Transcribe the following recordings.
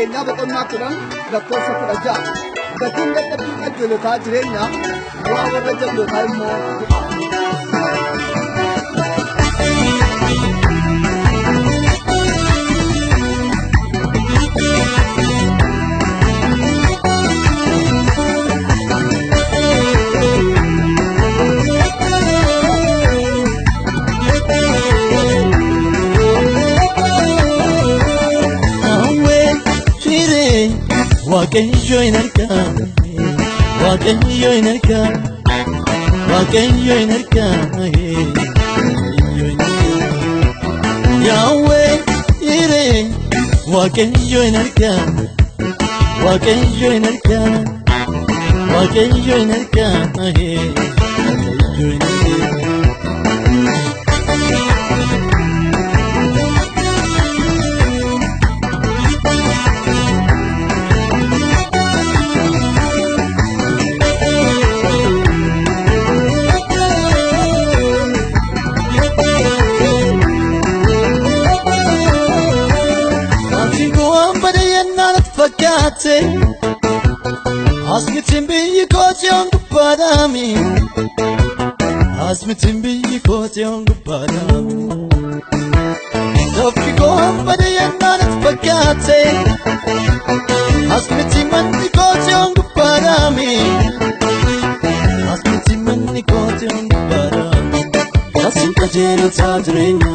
keenya boqonnaa 10 lakkoofsa 16 gatiin dadhabbii qajeelotaa jireenya bu'aa warra jal'ootaa immoo Waaqayyo inarka Yahweh ire Waaqayyo inarka Asmitin biyi kotion gupadami Dofi gohan badayannan atfakate Asmitin manni kotion gupadami Asin kajero ta direnya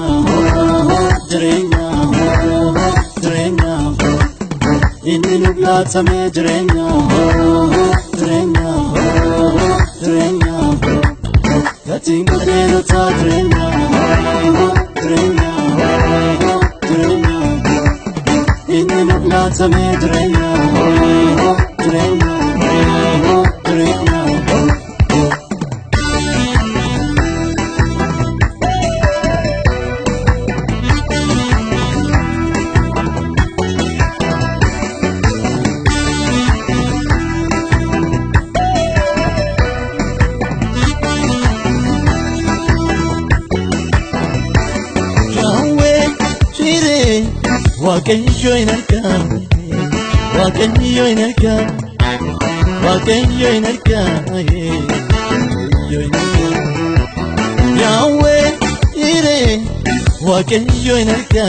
Inni nublata me direnya Gating kadero ta direnya Inni nublata me direnya Waaqayyo inarka Yahweh ire Waaqayyo inarka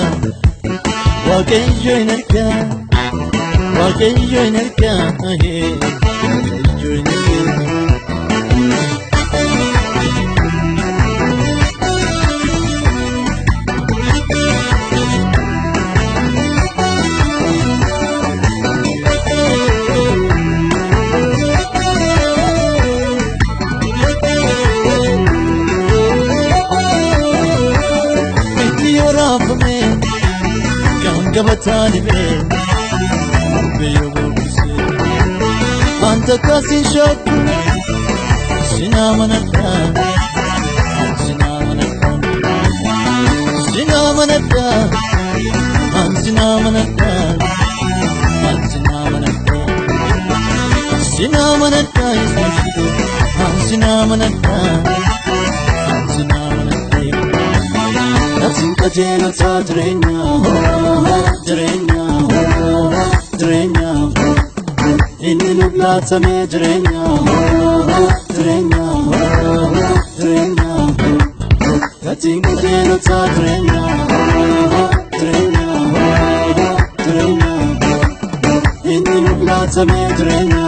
Gabatani be Beyo bokuse Anta kasi shakku Sinamanata Gating kadero ta direnya Inni nublata me direnya Gating kadero ta direnya Inni nublata me direnya